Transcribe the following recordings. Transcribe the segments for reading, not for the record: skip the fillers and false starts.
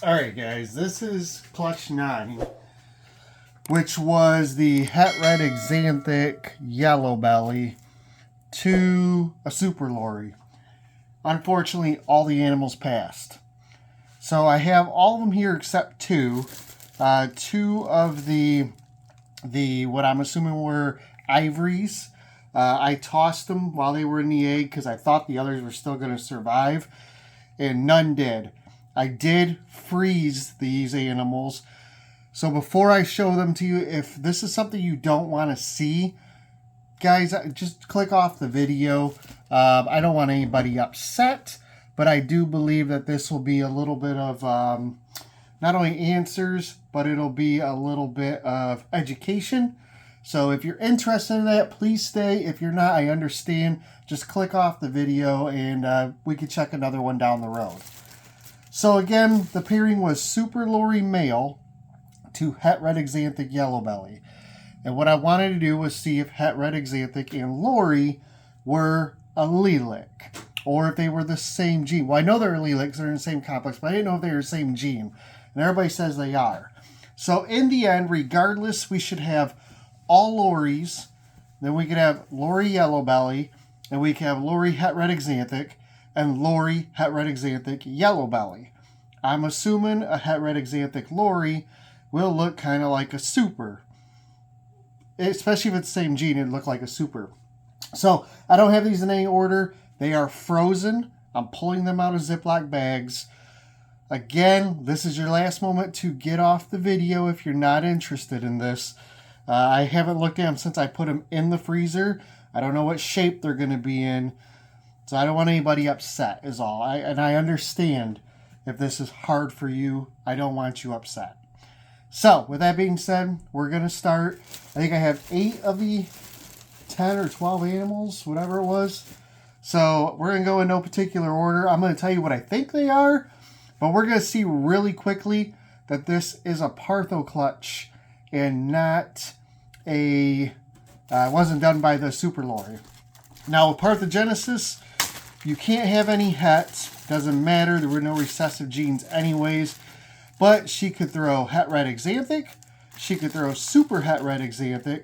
Alright guys, this is clutch 9, which was the het red axanthic yellow belly to a super lorry. Unfortunately, all the animals passed. So I have all of them here except two. Two of the what I'm assuming were ivories. I tossed them while they were in the egg because I thought the others were still going to survive, and none did. I did freeze these animals. So before I show them to you, if this is something you don't want to see, guys, just click off the video. I don't want anybody upset, but I do believe that this will be a little bit of not only answers, but it'll be a little bit of education. So if you're interested in that, please stay. If you're not, I understand. Just click off the video and we can check another one down the road. So again, the pairing was Super Lorry Male to Het Red Axanthic Yellow Belly. And what I wanted to do was see if Het Red Axanthic and Lorry were allelic, or if they were the same gene. Well, I know they're allelic, they're in the same complex, but I didn't know if they were the same gene. And everybody says they are. So in the end, regardless, we should have all Lorries. Then we could have Lorry Yellow Belly, and we could have Lorry Het Red Axanthic, and Lorry Het Red Axanthic Yellow Belly. I'm assuming a Het Red Axanthic Lorry will look kind of like a super. Especially if it's the same gene, it'd look like a super. So I don't have these in any order. They are frozen. I'm pulling them out of Ziploc bags. Again, this is your last moment to get off the video if you're not interested in this. I haven't looked at them since I put them in the freezer. I don't know what shape they're going to be in. So I don't want anybody upset is all. And I understand if this is hard for you. I don't want you upset. So with that being said, we're going to start. I think I have 8 of the 10 or 12 animals, whatever it was. So we're going to go in no particular order. I'm going to tell you what I think they are. But we're going to see really quickly that this is a Partho clutch and not a, wasn't done by the Super Lorry. Now with Parthogenesis, you can't have any hets. Doesn't matter. There were no recessive genes anyways. But she could throw Het Red Axanthic. She could throw Super Het Red Axanthic.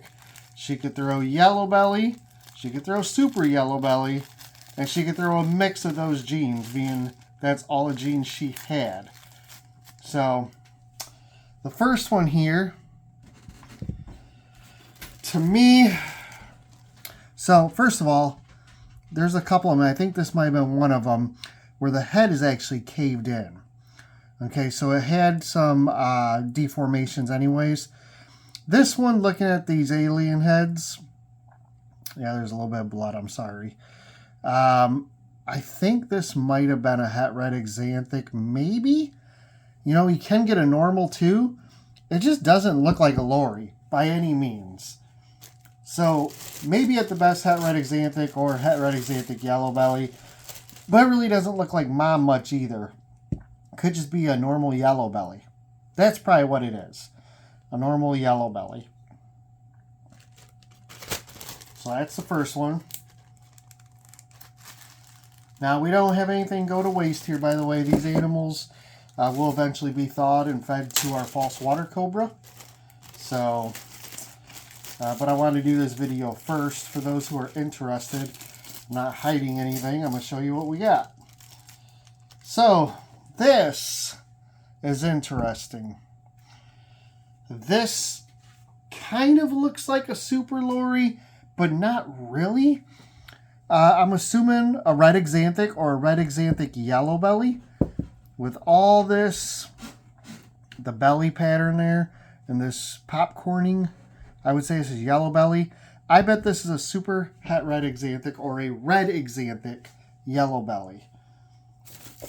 She could throw Yellow Belly. She could throw Super Yellow Belly. And she could throw a mix of those genes, being that's all the genes she had. So the first one here, to me, so first of all, there's a couple of them. I think this might have been one of them where the head is actually caved in. Okay, so it had some deformations anyways. This one, looking at these alien heads, yeah, there's a little bit of blood, I'm sorry. I think this might have been a Het Red Axanthic, maybe. You know, you can get a normal too. It just doesn't look like a Lorry by any means. So maybe at the best Het Red Axanthic or Het Red Axanthic Yellow Belly, but it really doesn't look like Mom much either. Could just be a normal yellow belly. That's probably what it is. A normal yellow belly. So that's the first one. Now we don't have anything go to waste here, by the way. These animals will eventually be thawed and fed to our false water cobra. So, but I wanted to do this video first for those who are interested. I'm not hiding anything. I'm going to show you what we got. So, this is interesting. This kind of looks like a Super Lorry, but not really. I'm assuming a Red Axanthic or a Red Axanthic Yellow Belly. With all this, the belly pattern there, and this popcorning, I would say this is Yellow Belly. I bet this is a Super Het Red Axanthic or a Red Axanthic Yellow Belly.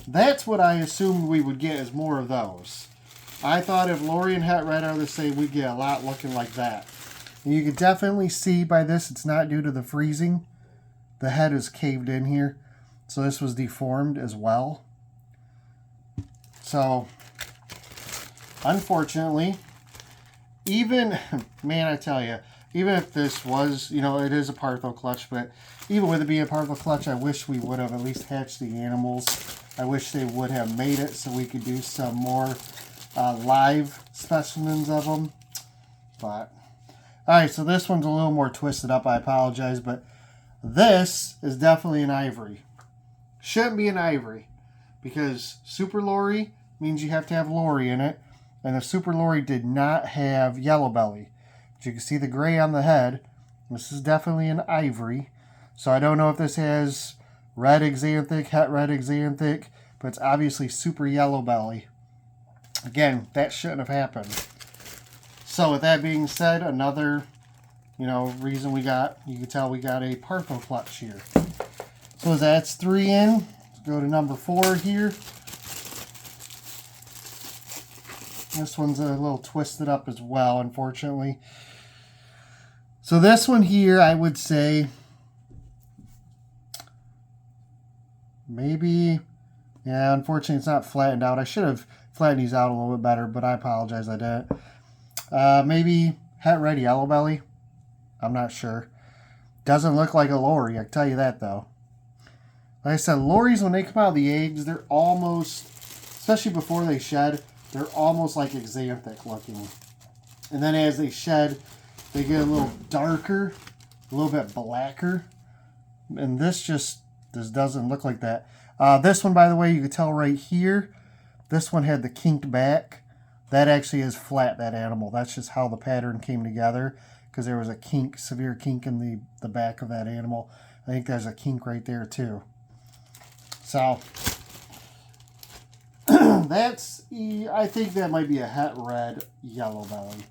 That's what I assumed we would get, is more of those. I thought if Lorry and Het Red are the same, we'd get a lot looking like that. And you can definitely see by this, it's not due to the freezing. The head is caved in here. So this was deformed as well. So, unfortunately, even, man, I tell you, even if this was, you know, it is a Partho clutch, but even with it being a Partho clutch, I wish we would have at least hatched the animals. I wish they would have made it so we could do some more live specimens of them. But, alright, so this one's a little more twisted up. I apologize, but this is definitely an ivory. Shouldn't be an ivory, because Super Lorry means you have to have Lorry in it, and the Super Lorry did not have yellow belly. But you can see the gray on the head. This is definitely an ivory. So I don't know if this has red axanthic, het red axanthic, but it's obviously super yellow belly. Again, that shouldn't have happened. So with that being said, another, you know, reason we got, you can tell we got a Partho clutch here. So that's 3 in. Let's go to number 4 here. This one's a little twisted up as well, unfortunately. So this one here, I would say maybe, yeah, unfortunately it's not flattened out. I should have flattened these out a little bit better, but I apologize, I didn't. Maybe het red yellow belly. I'm not sure. Doesn't look like a Lorry, I can tell you that though. Like I said, Lorries, when they come out of the eggs, they're almost, especially before they shed, they're almost like axanthic looking. And then as they shed, they get a little darker, a little bit blacker. And this doesn't look like that. This one, by the way, you can tell right here, this one had the kinked back. That actually is flat, that animal. That's just how the pattern came together, because there was a kink, severe kink in the back of that animal. I think there's a kink right there too. So that's, I think that might be a het red yellow belly.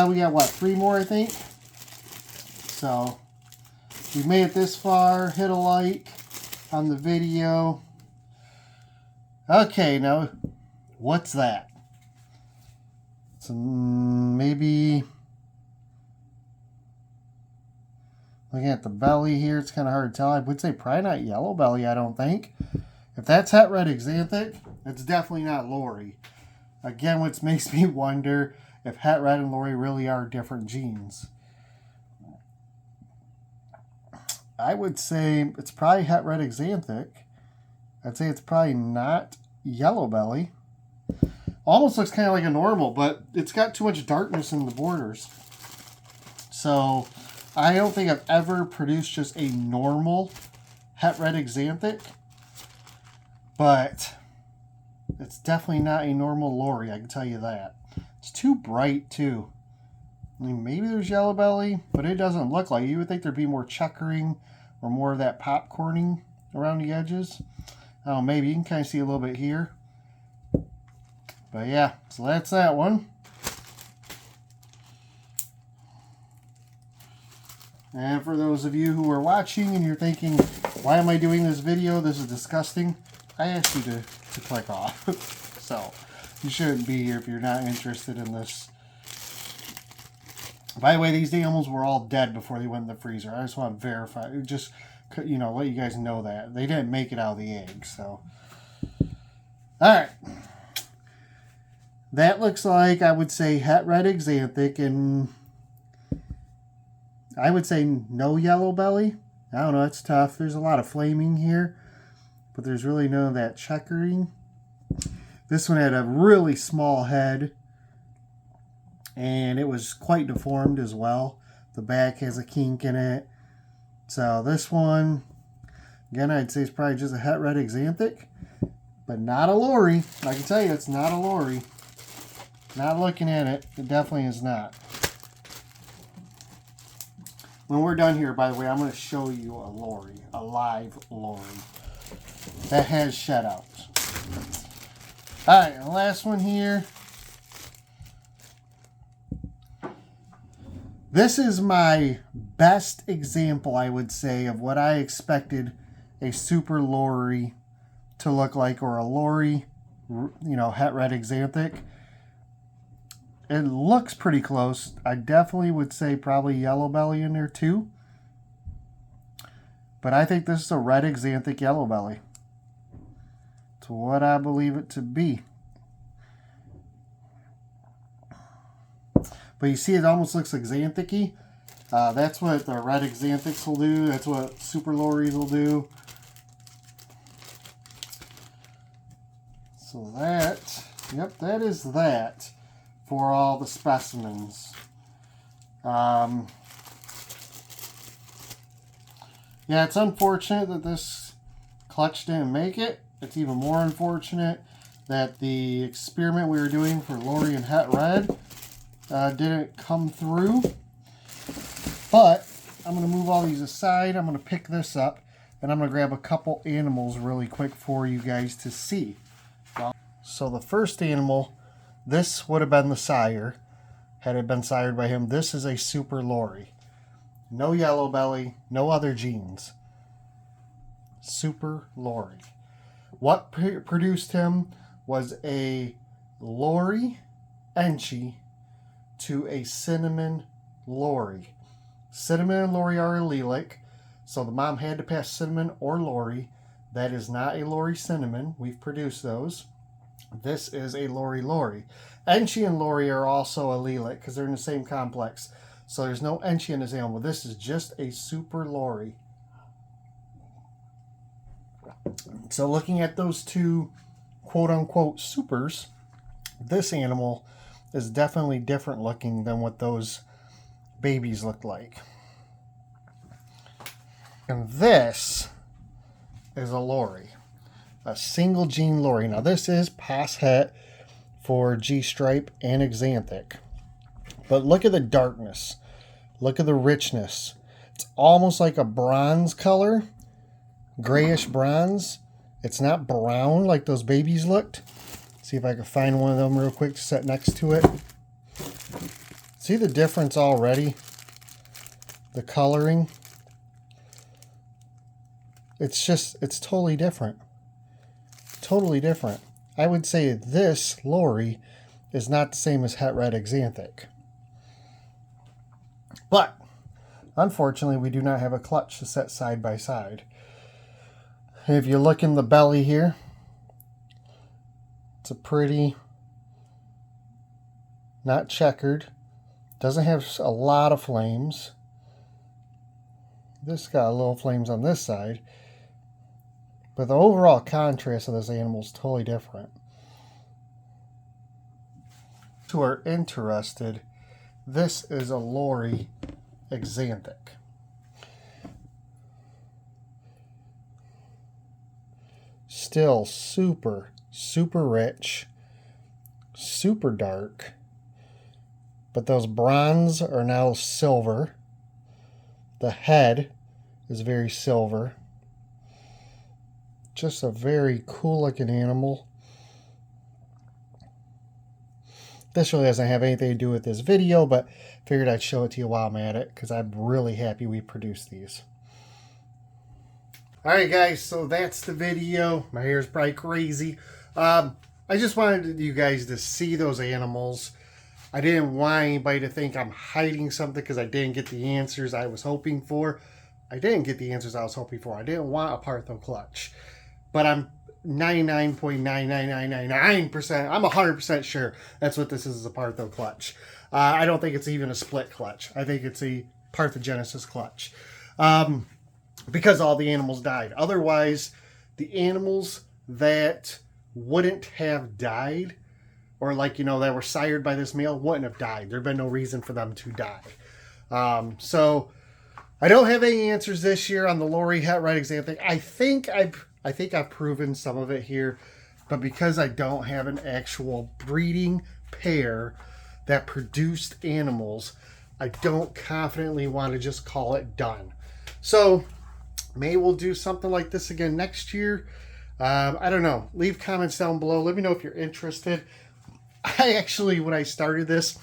We got what, 3 more, I think. So we've made it this far. Hit a like on the video. Okay, now what's that? So maybe, looking at the belly here, it's kind of hard to tell. I would say probably not yellow belly, I don't think. If that's het red axanthic, it's definitely not Lorry. Again, which makes me wonder if het red and Lorry really are different genes. I would say it's probably het red axanthic. I'd say it's probably not yellow belly. Almost looks kind of like a normal, but it's got too much darkness in the borders. So I don't think I've ever produced just a normal het red axanthic, but it's definitely not a normal Lorry, I can tell you that. It's too bright too. I mean, maybe there's yellow belly, but it doesn't look like it. You would think there'd be more checkering or more of that popcorning around the edges. Oh, maybe you can kind of see a little bit here. But yeah, so that's that one. And for those of you who are watching and you're thinking, why am I doing this video? This is disgusting. I asked you to click off. So you shouldn't be here if you're not interested in this. By the way, these animals were all dead before they went in the freezer. I just want to verify. Just, you know, let you guys know that. They didn't make it out of the eggs, so. Alright. That looks like, I would say, het red axanthic, and I would say no yellow belly. I don't know, it's tough. There's a lot of flaming here, but there's really none of that checkering. This one had a really small head, and it was quite deformed as well. The back has a kink in it. So this one, again, I'd say it's probably just a het red axanthic, but not a Lorry. I can tell you it's not a Lorry. Not looking at it, it definitely is not. When we're done here, by the way, I'm going to show you a Lorry, a live Lorry that has shed out. Alright, the last one here. This is my best example, I would say, of what I expected a super Lorry to look like, or a Lorry, you know, het red axanthic. It looks pretty close. I definitely would say probably yellow belly in there too. But I think this is a red axanthic yellow belly. It's what I believe it to be. But you see it almost looks xanthic-y. That's what the red xanthics will do. That's what super lories will do. So that, yep, that is that for all the specimens. Yeah, it's unfortunate that this clutch didn't make it. It's even more unfortunate that the experiment we were doing for Lori and Het Red didn't come through. But I'm going to move all these aside. I'm going to pick this up, and I'm going to grab a couple animals really quick for you guys to see. So the first animal, this would have been the sire, had it been sired by him. This is a super Lori. No yellow belly, no other genes. Super Lori. What produced him was a Lori Enchi to a cinnamon Lori. Cinnamon and Lori are allelic, so the mom had to pass cinnamon or Lori. That is not a Lori cinnamon. We've produced those. This is a Lori Lori. Enchi and Lori are also allelic because they're in the same complex. So there's no Enchi in this animal. This is just a super Lori. So looking at those two quote-unquote supers, this animal is definitely different looking than what those babies look like. And this is a Lori. A single gene Lori. Now this is past het for G-stripe and xanthic. But look at the darkness. Look at the richness. It's almost like a bronze color. Grayish bronze. It's not brown like those babies looked. See if I can find one of them real quick to set next to it. See the difference already? The coloring. It's totally different. Totally different. I would say this Lori is not the same as Het Red xanthic. But, unfortunately, we do not have a clutch to set side by side. If you look in the belly here, it's a pretty, not checkered, doesn't have a lot of flames. This got a little flames on this side. But the overall contrast of this animal is totally different. Who are interested, this is a Lori xanthic. Still super, super rich, super dark. But those bronze are now silver. The head is very silver. Just a very cool looking animal. This really doesn't have anything to do with this video, but figured I'd show it to you while I'm at it because I'm really happy we produced these. Alright guys, so that's the video. My hair's probably crazy. I just wanted you guys to see those animals. I didn't want anybody to think I'm hiding something because I didn't get the answers I was hoping for. I didn't get the answers I was hoping for. I didn't want a Partho clutch. But I'm 99.99999%, I'm 100% sure that's what this is a Partho clutch. I don't think it's even a split clutch. I think it's a Parthogenesis clutch. Because all the animals died. Otherwise, the animals that wouldn't have died, or like, you know, that were sired by this male, wouldn't have died. There'd been no reason for them to die. So I don't have any answers this year on the Lori Het Red xanthic. I think I've proven some of it here, but because I don't have an actual breeding pair that produced animals, I don't confidently want to just call it done. So maybe we'll do something like this again next year. I don't know. Leave comments down below. Let me know if you're interested. I actually, when I started this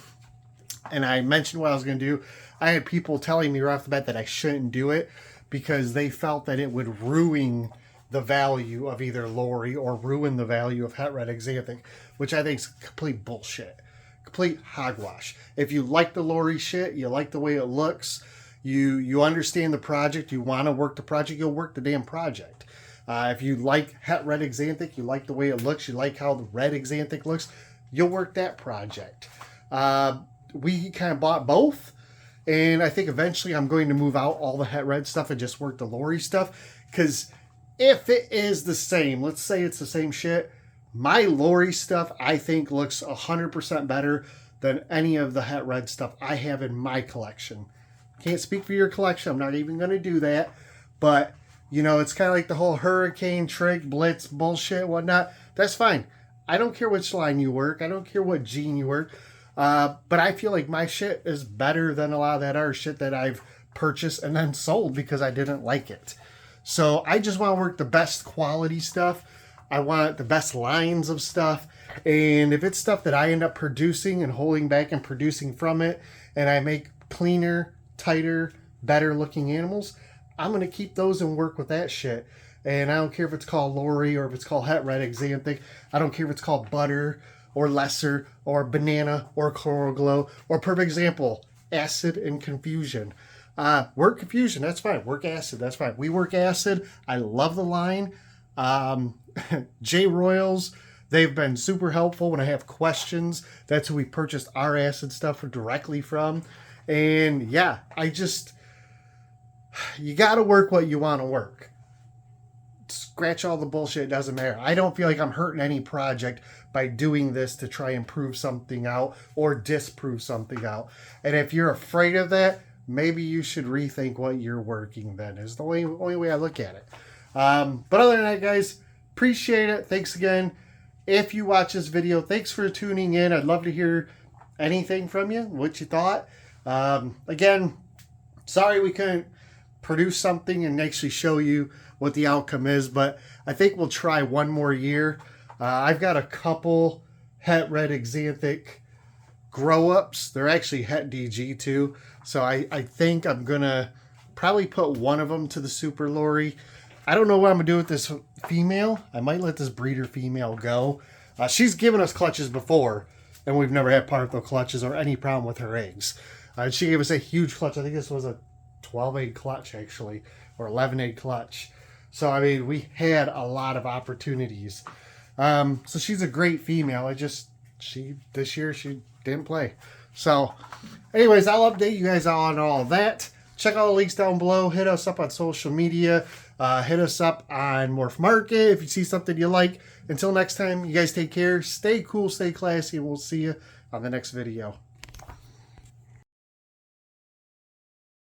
and I mentioned what I was going to do, I had people telling me right off the bat that I shouldn't do it because they felt that it would ruin the value of either Lori or ruin the value of Het Red xanthic, which I think is complete bullshit. Complete hogwash. If you like the Lori shit, you like the way it looks, you understand the project, you want to work the project, you'll work the damn project. If you like Het Red xanthic, you like the way it looks, you like how the red xanthic looks, you'll work that project. we kind of bought both. And I think eventually I'm going to move out all the Het Red stuff and just work the Lori stuff. Because if it is the same, let's say it's the same shit, my Lori stuff I think looks 100% better than any of the Het Red stuff I have in my collection. Can't speak for your collection. I'm not even going to do that. But, you know, it's kind of like the whole Hurricane, Trig, Blitz, bullshit, whatnot. That's fine. I don't care which line you work. I don't care what gene you work. But I feel like my shit is better than a lot of that other shit that I've purchased and then sold because I didn't like it. So I just want to work the best quality stuff. I want the best lines of stuff. And if it's stuff that I end up producing and holding back and producing from it, and I make cleaner, tighter, better looking animals, I'm going to keep those and work with that shit. And I don't care if it's called Lori or if it's called Het Red Xanthic. I don't care if it's called Butter or Lesser or Banana or Coral Glow or, perfect example, Acid and Confusion. Work Confusion, that's fine. Work Acid, that's fine. We work Acid. I love the line. J Royals, they've been super helpful when I have questions. That's who we purchased our acid stuff directly from. And yeah, you got to work what you want to work. Scratch all the bullshit, it doesn't matter. I don't feel like I'm hurting any project by doing this to try and prove something out or disprove something out. And if you're afraid of that, maybe you should rethink what you're working then, is the only way I look at it. But other than that, guys, appreciate it. Thanks again. If you watch this video, thanks for tuning in. I'd love to hear anything from you, what you thought. Again, sorry we couldn't produce something and actually show you what the outcome is, but I think we'll try one more year. I've got a couple Het Red Xanthic grow-ups. They're actually Het DG too, so I think I'm gonna probably put one of them to the Super Lori. I don't know what I'm gonna do with this female. I might let this breeder female go. She's given us clutches before, and we've never had partial clutches or any problem with her eggs. She gave us a huge clutch. I think this was a 12 egg clutch actually, or 11 egg clutch. So I mean, we had a lot of opportunities. So she's a great female. This year she didn't play. So anyways, I'll update you guys on all that. Check all the links down below. Hit us up on social media. Hit us up on Morph Market if you see something you like. Until next time, you guys take care. Stay cool, stay classy, and we'll see you on the next video.